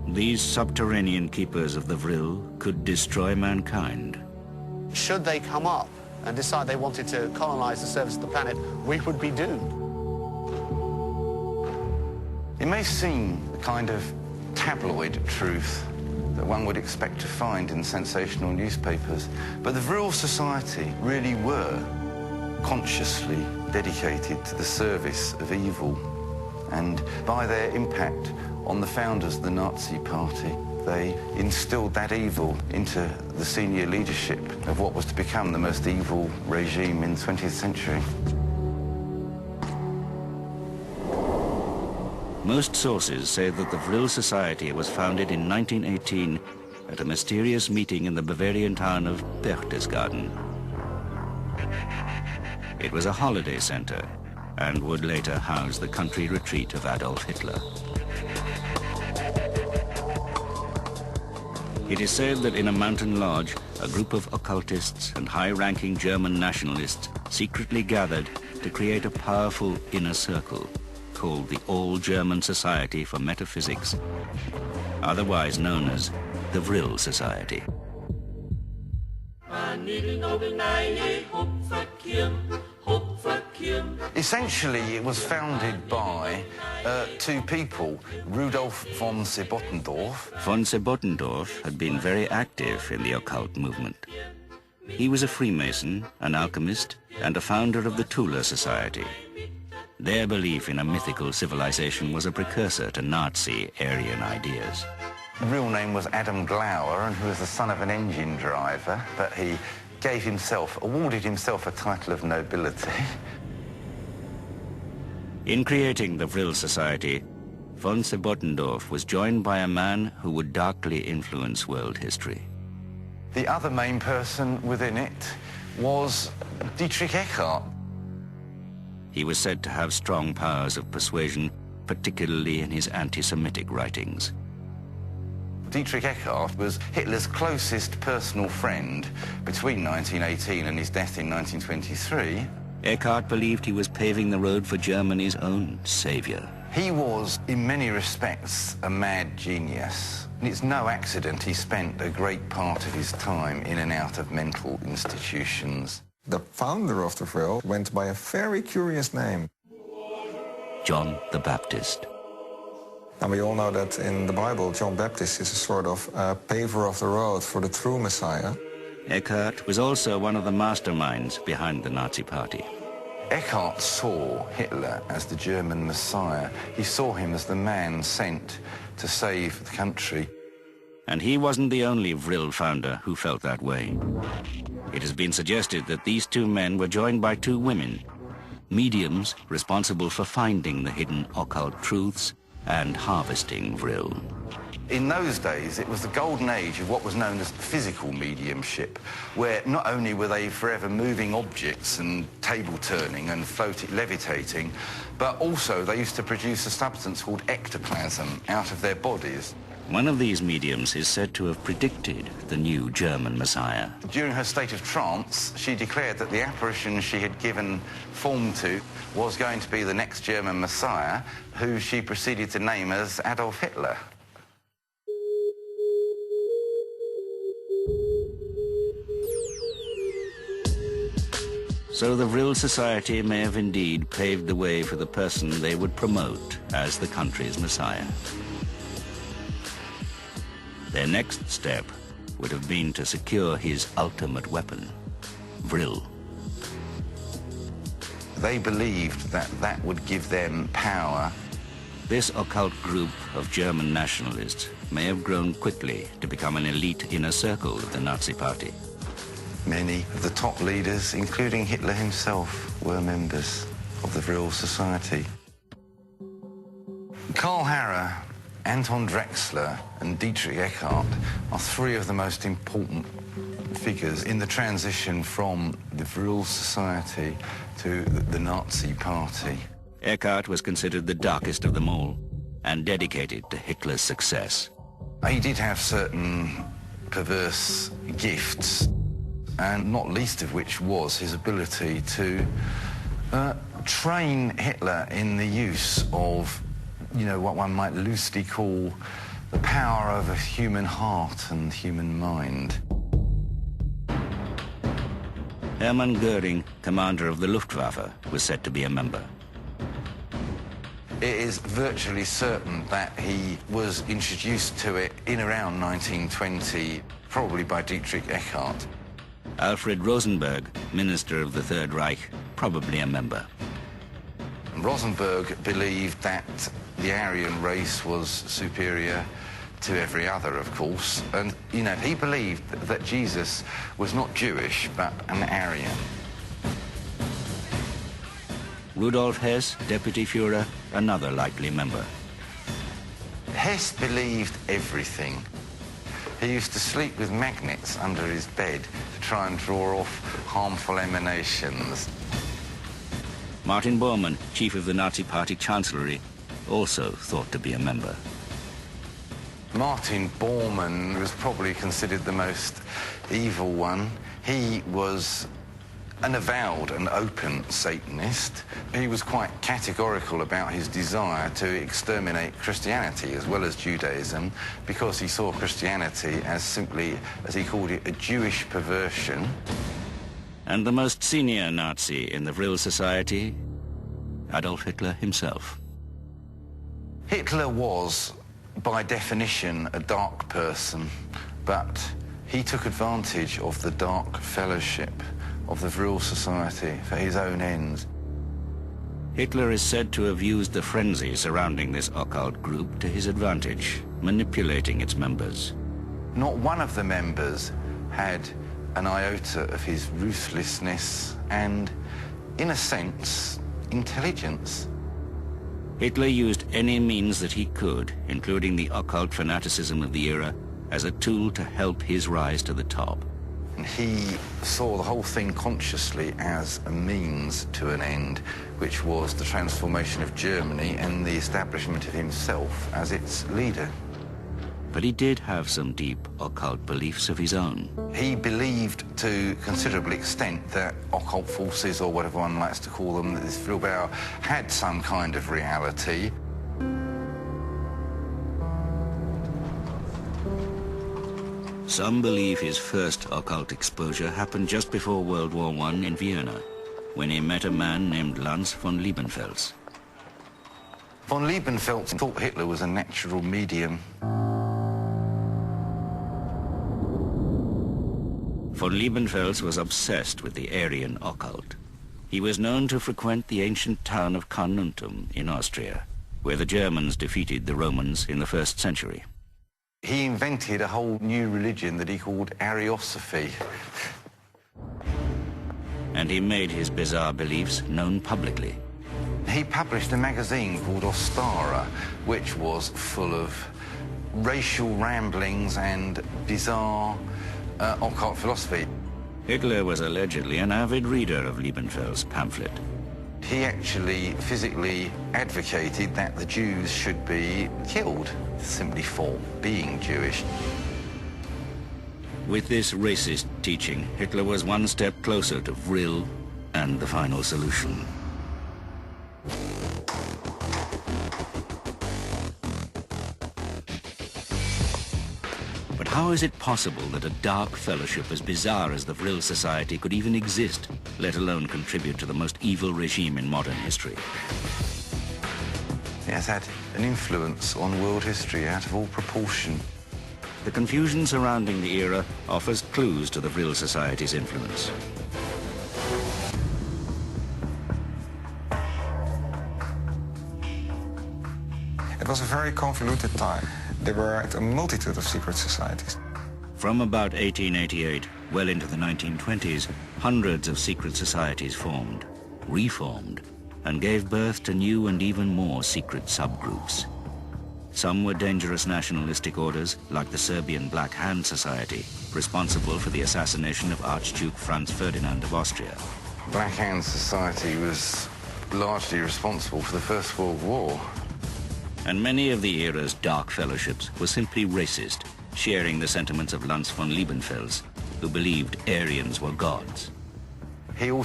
These subterranean keepers of the Vril could destroy mankind. Should they come up and decide they wanted to colonize the surface of the planet, we would be doomed. It may seem the kind of tabloid truth that one would expect to find in sensational newspapers, but the Vril Society really were consciously dedicated to the service of evil, and by their impact on the founders of the Nazi Party, they instilled that evil into the senior leadership of what was to become the most evil regime in the 20th century. Most sources say that the Vril Society was founded in 1918 at a mysterious meeting in the Bavarian town of Berchtesgaden. It was a holiday center and would later house the country retreat of Adolf Hitler. It is said that in a mountain lodge, a group of occultists and high-ranking German nationalists secretly gathered to create a powerful inner circle called the All-German Society for Metaphysics, otherwise known as the Vril Society. Essentially, it was founded by two people, Rudolf von Sebottendorf. Von Sebottendorf had been very active in the occult movement. He was a Freemason, an alchemist, and a founder of the Thule Society. Their belief in a mythical civilization was a precursor to Nazi Aryan ideas. His real name was Adam Glauer, and he was the son of an engine driver, but he awarded himself a title of nobility. In creating the Vril Society, von Sebottendorf was joined by a man who would darkly influence world history. The other main person within it was Dietrich Eckart. He was said to have strong powers of persuasion, particularly in his anti-Semitic writings. Dietrich Eckart was Hitler's closest personal friend between 1918 and his death in 1923. Eckart believed he was paving the road for Germany's own savior. He was, in many respects, a mad genius. And it's no accident he spent a great part of his time in and out of mental institutions. The founder of the Vril went by a very curious name. John the Baptist. And we all know that in the Bible, John Baptist is a sort of paver of the road for the true Messiah. Eckart was also one of the masterminds behind the Nazi Party. Eckart saw Hitler as the German Messiah. He saw him as the man sent to save the country. And he wasn't the only Vril founder who felt that way. It has been suggested that these two men were joined by two women, mediums responsible for finding the hidden occult truths and harvesting Vril. In those days, it was the golden age of what was known as physical mediumship, where not only were they forever moving objects and table turning and levitating, but also they used to produce a substance called ectoplasm out of their bodies. One of these mediums is said to have predicted the new German Messiah. During her state of trance, she declared that the apparition she had given form to was going to be the next German Messiah, who she proceeded to name as Adolf Hitler. So the Vril Society may have indeed paved the way for the person they would promote as the country's Messiah. Their next step would have been to secure his ultimate weapon, Vril. They believed that that would give them power. This occult group of German nationalists may have grown quickly to become an elite inner circle of the Nazi Party. Many of the top leaders, including Hitler himself, were members of the Vril Society. Karl Harrer, Anton Drexler and Dietrich Eckart are three of the most important figures in the transition from the Vril Society to the Nazi Party. Eckart was considered the darkest of them all and dedicated to Hitler's success. He did have certain perverse gifts, and not least of which was his ability to train Hitler in the use of, you know, what one might loosely call the power of a human heart and human mind. Hermann Göring, commander of the Luftwaffe, was said to be a member. It is virtually certain that he was introduced to it in around 1920, probably by Dietrich Eckart. Alfred Rosenberg, minister of the Third Reich, probably a member. Rosenberg believed that the Aryan race was superior to every other, of course, and, you know, he believed that Jesus was not Jewish, but an Aryan. Rudolf Hess, deputy Führer, another likely member. Hess believed everything. He used to sleep with magnets under his bed to try and draw off harmful emanations. Martin Bormann, chief of the Nazi Party Chancellery, also thought to be a member. Martin Bormann was probably considered the most evil one. He was an avowed and open Satanist. He was quite categorical about his desire to exterminate Christianity as well as Judaism, because he saw Christianity as simply, as he called it, a Jewish perversion. And the most senior Nazi in the Vril Society, Adolf Hitler himself. Hitler was, by definition, a dark person, but he took advantage of the dark fellowship of the Vril Society for his own ends. Hitler is said to have used the frenzy surrounding this occult group to his advantage, manipulating its members. Not one of the members had an iota of his ruthlessness and, in a sense, intelligence. Hitler used any means that he could, including the occult fanaticism of the era, as a tool to help his rise to the top. He saw the whole thing consciously as a means to an end, which was the transformation of Germany and the establishment of himself as its leader. But he did have some deep occult beliefs of his own. He believed to considerable extent that occult forces, or whatever one likes to call them, that this Vril had some kind of reality. Some believe his first occult exposure happened just before World War I in Vienna, when he met a man named Lanz von Liebenfels. Von Liebenfels thought Hitler was a natural medium. Von Liebenfels was obsessed with the Aryan occult. He was known to frequent the ancient town of Carnuntum in Austria, where the Germans defeated the Romans in the 1st century. He invented a whole new religion that he called Ariosophy. And he made his bizarre beliefs known publicly. He published a magazine called Ostara, which was full of racial ramblings and bizarre occult philosophy. Hitler was allegedly an avid reader of Liebenfels' pamphlet. He actually physically advocated that the Jews should be killed simply for being Jewish. With this racist teaching, Hitler was one step closer to Vril and the final solution. But how is it possible that a dark fellowship as bizarre as the Vril Society could even exist, let alone contribute to the most evil regime in modern history? It has had an influence on world history out of all proportion. The confusion surrounding the era offers clues to the Vril Society's influence. It was a very convoluted time. There were a multitude of secret societies. From about 1888, well into the 1920s, hundreds of secret societies formed, reformed, and gave birth to new and even more secret subgroups. Some were dangerous nationalistic orders, like the Serbian Black Hand Society, responsible for the assassination of Archduke Franz Ferdinand of Austria. Black Hand Society was largely responsible for the First World War. And many of the era's dark fellowships were simply racist, sharing the sentiments of Lanz von Liebenfels, who believed Aryans were gods. He also